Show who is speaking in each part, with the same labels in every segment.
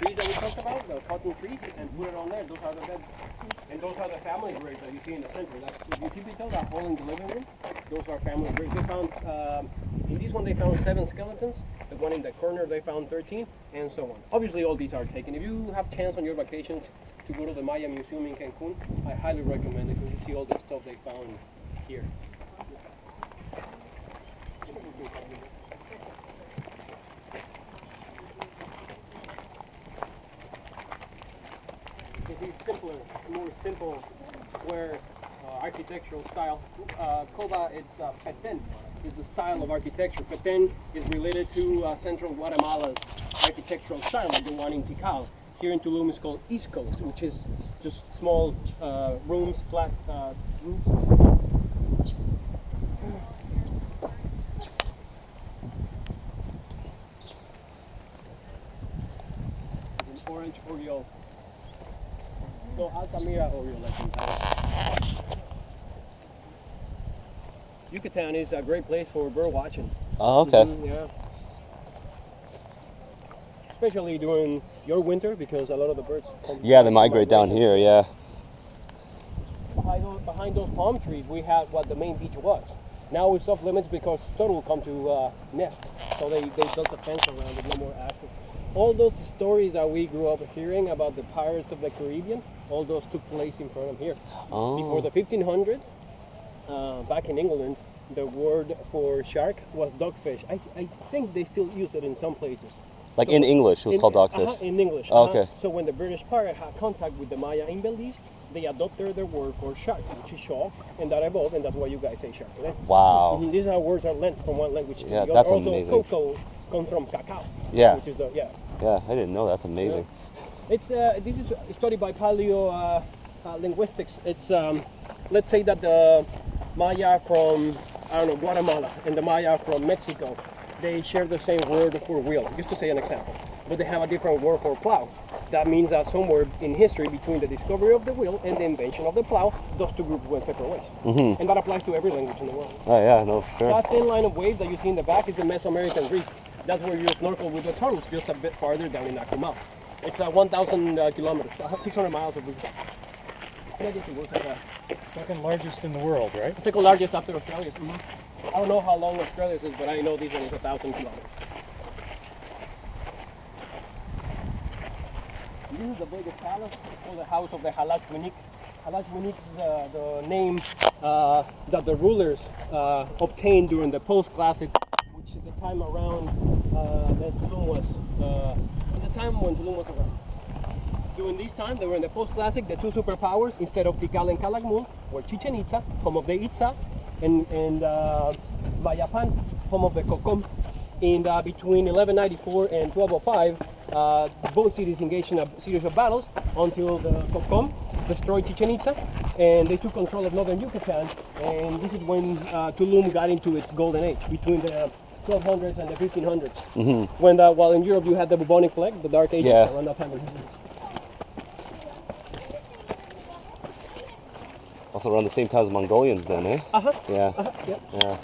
Speaker 1: trees that we talked about, the cotton trees, and put it on there. Those are the beds. And those are the family graves that you see in the center. If you keep it tall, that hole in the living room, those are family graves. They found, in this one they found 7 skeletons. The one in the corner they found 13, and so on. Obviously all these are taken. If you have chance on your vacations to go to the Maya Museum in Cancun, I highly recommend it because you see all the stuff they found here. You see simpler, more simple square architectural style. Coba, it's Petén, is a style of architecture. Petén is related to central Guatemala's architectural style, like the one in Tikal. Here in Tulum is called East Coast, which is just small rooms, flat roofs. An orange Oreo. No, Altamira Oreo, like in Thailand. Yucatan is a great place for bird watching.
Speaker 2: Oh, okay.
Speaker 1: Yeah. Especially during your winter, because a lot of the birds come.
Speaker 2: Yeah, they migrate down here, yeah.
Speaker 1: Behind those palm trees, we had what the main beach was. Now it's off limits because turtle will come to nest. So they built a fence around it, no more access. All those stories that we grew up hearing about the pirates of the Caribbean, all those took place in front of here.
Speaker 2: Oh.
Speaker 1: Before the 1500s, back in England, the word for shark was dogfish. I think they still use it in some places.
Speaker 2: Like so in English, it was called dogfish?
Speaker 1: In English.
Speaker 2: Oh, okay.
Speaker 1: So when the British pirate had contact with the Maya in Belize, they adopted their word for shark, which is shark, and that evolved, and that's why you guys say shark today.
Speaker 2: Wow.
Speaker 1: These are words are lent from one language to the other.
Speaker 2: That's
Speaker 1: also,
Speaker 2: amazing.
Speaker 1: cocoa comes from cacao.
Speaker 2: Yeah.
Speaker 1: Which is
Speaker 2: Yeah, I didn't know. That's amazing.
Speaker 1: Yeah. It's this is studied by paleo linguistics. It's let's say that the Maya from Guatemala and the Maya from Mexico, they share the same word for wheel. Just to say an example, but they have a different word for plow. That means that somewhere in history between the discovery of the wheel and the invention of the plow, those two groups went separate ways. Mm-hmm. And that applies to every language in the world.
Speaker 2: Oh yeah, no, sure.
Speaker 1: That thin line of waves that you see in the back is the Mesoamerican reef. That's where you snorkel with the turtles, just a bit farther down in Akumal. It's 1,000 kilometers, 600 miles of reef.
Speaker 3: Second largest in the world, right?
Speaker 1: Second largest after Australia. Mm-hmm. I don't know how long Australia is, but I know this one is 1,000 kilometers. This is the biggest palace, called the House of the Halachwinik. Halachwinik is the name that the rulers obtained during the post-classic, which is the time around that Tulum was. It's a time when Tulum was around. During this time, they were in the post-classic. The two superpowers, instead of Tikal and Calakmul, were Chichen Itza, home of the Itza, and Mayapan, home of the Kokom. And between 1194 and 1205, both cities engaged in a series of battles until the Kokom destroyed Chichen Itza, and they took control of northern Yucatan. And this is when Tulum got into its golden age, between the 1200s and the 1500s. Mm-hmm. When while in Europe you had the bubonic plague, the Dark Ages, around that time.
Speaker 2: Also around the same time as Mongolians then, eh?
Speaker 1: Uh-huh.
Speaker 2: Yeah.
Speaker 1: Uh-huh. Yep.
Speaker 2: Yeah.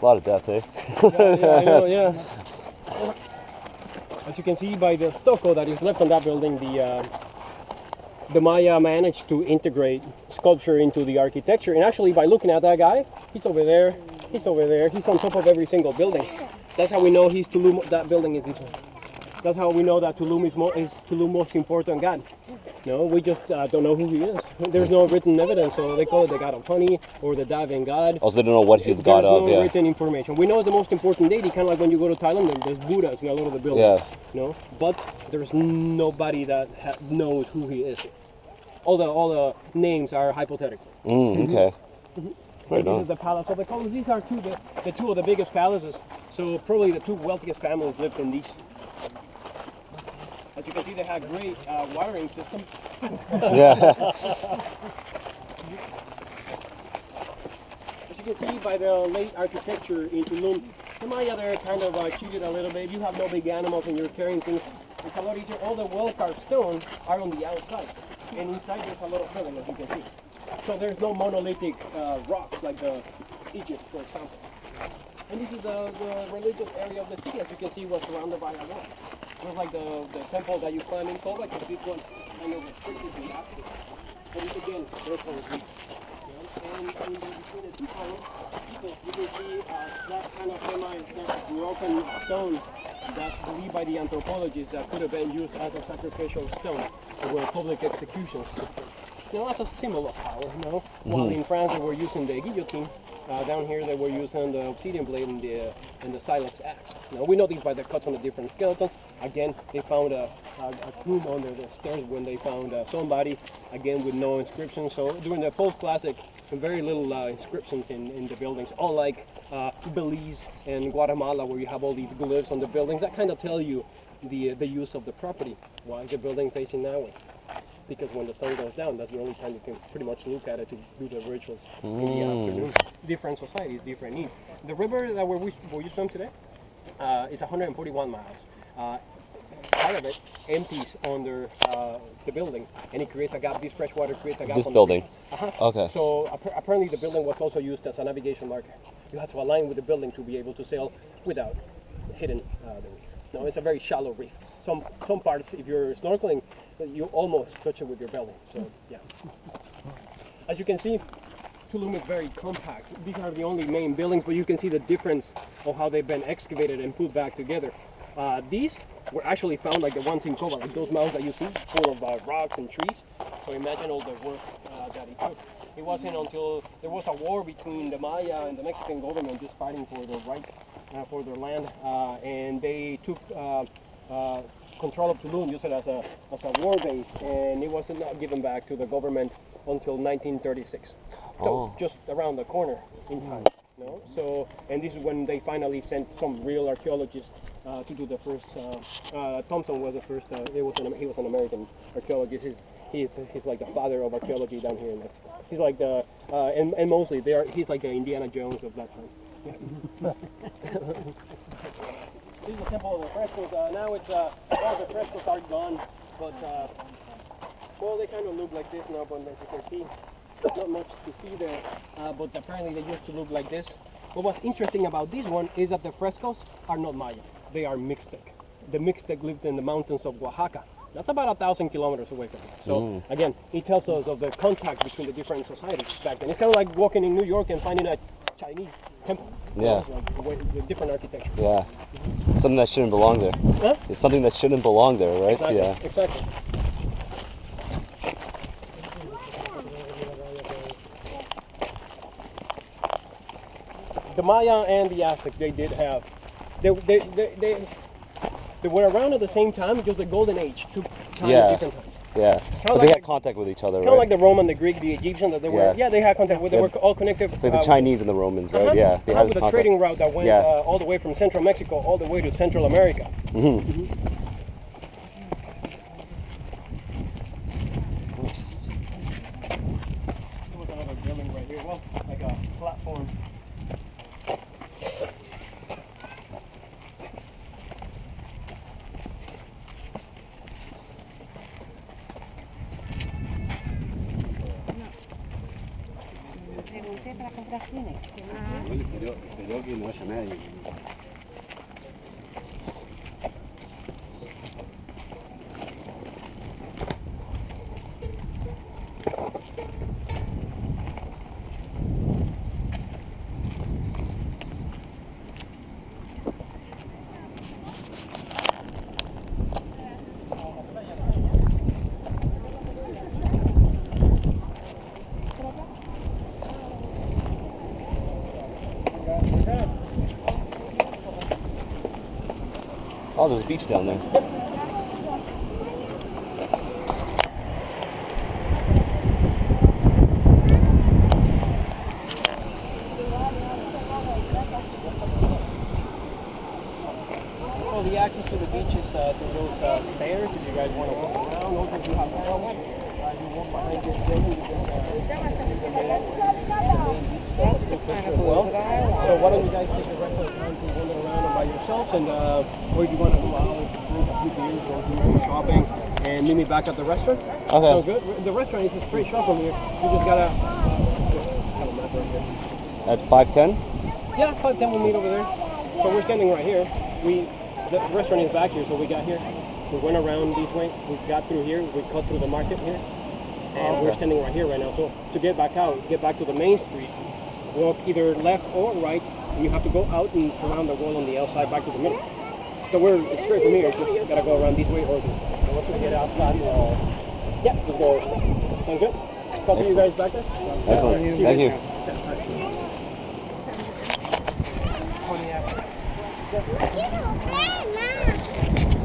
Speaker 2: A lot of death, eh?
Speaker 1: Yeah, I know, yeah. As you can see by the stucco that is left on that building, the Maya managed to integrate sculpture into the architecture. And actually, by looking at that guy, he's over there, he's over there, he's on top of every single building. That's how we know he's Tulum, that building is this one. That's how we know that Tulum is Tulum's most important god. No, we just don't know who he is. There's no written evidence, so they call it the god of honey or the diving god.
Speaker 2: Also, they don't know what he's the god of.
Speaker 1: There's no written information. We know the most important deity, kind of like when you go to Thailand, there's Buddhas in a lot of the buildings. Yeah. You know? But there's nobody that knows who he is. All the names are hypothetical.
Speaker 2: Okay.
Speaker 1: Mm-hmm. This is the palace of the colors. These are the two of the biggest palaces. So probably the two wealthiest families lived in these. As you can see, they have great watering system.
Speaker 2: Yeah.
Speaker 1: As you can see by the late architecture in Tulum, the Maya they're kind of cheated a little bit. You have no big animals and you're carrying things. It's a lot easier. All the well-carved stones are on the outside, and inside there's a lot of filling, as you can see. So there's no monolithic rocks like the Egypt, for example. And this is the religious area of the city, as you can see, was surrounded by a wall. It was like the temple that you climb in Kobe, it's a big one, kind of restricted to access. But it's again, they're called weeks. And in between the two columns, you can see that kind of that broken stone that's believed by the anthropologists that could have been used as a sacrificial stone for public executions. As a symbol of power, While in France they were using the guillotine, down here they were using the obsidian blade and the silex axe. Now we know these by the cuts on the different skeletons. Again, they found a tomb under the stairs when they found somebody, again with no inscription. So during the post-classic, very little inscriptions in the buildings, unlike Belize and Guatemala where you have all these glyphs on the buildings that kind of tell you the use of the property. Why is the building facing that way? Because when the sun goes down, that's the only time you can pretty much look at it to do the rituals in the afternoon. Different societies, different needs. The river that we swim today is 141 miles. Part of it empties under the building, and it creates a gap. This fresh water creates a gap.
Speaker 2: This building? Okay.
Speaker 1: So apparently the building was also used as a navigation marker. You had to align with the building to be able to sail without hitting the reef. No, it's a very shallow reef. Some parts, if you're snorkeling, you almost touch it with your belly. So yeah. As you can see, Tulum is very compact. These are the only main buildings, but you can see the difference of how they've been excavated and put back together. These were actually found like the ones in Cova, like those mounds that you see, full of rocks and trees. So imagine all the work that it took. It wasn't until there was a war between the Maya and the Mexican government just fighting for their rights, for their land, and they took control of Tulum, used it as a war base, and it wasn't not given back to the government until 1936. So just around the corner in time. So, and this is when they finally sent some real archaeologists to do the first. Thompson was the first. He was an American archaeologist. He's like the father of archaeology down here in Mexico. He's like the and mostly he's like the Indiana Jones of that time. Yeah. This is the temple of the frescoes. Now it's all the frescoes are gone, but well, they kind of look like this now. But as you can see, not much to see there. But apparently they used to look like this. But what's interesting about this one is that the frescoes are not Maya. They are Mixtec. The Mixtec lived in the mountains of Oaxaca. That's about 1,000 kilometers away from here. So again, it tells us of the contact between the different societies back then. It's kind of like walking in New York and finding a Chinese temple.
Speaker 2: Yeah.
Speaker 1: With different architecture.
Speaker 2: Yeah. Something that shouldn't belong there.
Speaker 1: Huh?
Speaker 2: It's something that shouldn't belong there, right?
Speaker 1: Exactly.
Speaker 2: Yeah.
Speaker 1: Exactly. The Maya and the Aztec, they did have. They were around at the same time, just the Golden Age took time at different times.
Speaker 2: Yeah, but they had contact with each other, right?
Speaker 1: Kind of like the Roman, the Greek, the Egyptian, that they were. Yeah, they had contact. They were all connected.
Speaker 2: It's like the Chinese and the Romans, right? Yeah, they had
Speaker 1: with
Speaker 2: contact.
Speaker 1: a trading route that went all the way from Central Mexico all the way to Central America. There was another building right here, well, like a platform.
Speaker 4: Pregunté para comprar cines.
Speaker 5: Pero que no haya nadie.
Speaker 2: Oh, there's a beach down there.
Speaker 1: Well, the access to the beach is through those stairs. If you guys want to walk around, over if you have helmet, you walk behind this building, you can see the main picture as well. So why don't you guys take the rest of the time to wander around by yourselves, and or if you want to go out, drink a few beers, or do some shopping, and meet me back at the restaurant.
Speaker 2: Okay.
Speaker 1: So good. The restaurant is a straight shot from here. You just gotta have a map right here.
Speaker 2: At 5:10?
Speaker 1: Yeah, 5:10 we'll meet over there. So we're standing right here. The restaurant is back here, so we got here. We went around this way. We got through here. We cut through the market here. And we're standing right here right now. So to get back out, get back to the main street, walk either left or right. And you have to go out and around the wall on the outside back to the middle. So it's straight from here. Just gotta go around this way or this way. So once we get outside, yeah, just go. Sound good? Talk to you guys back there.
Speaker 2: Excellent. Thank you.
Speaker 4: Look at the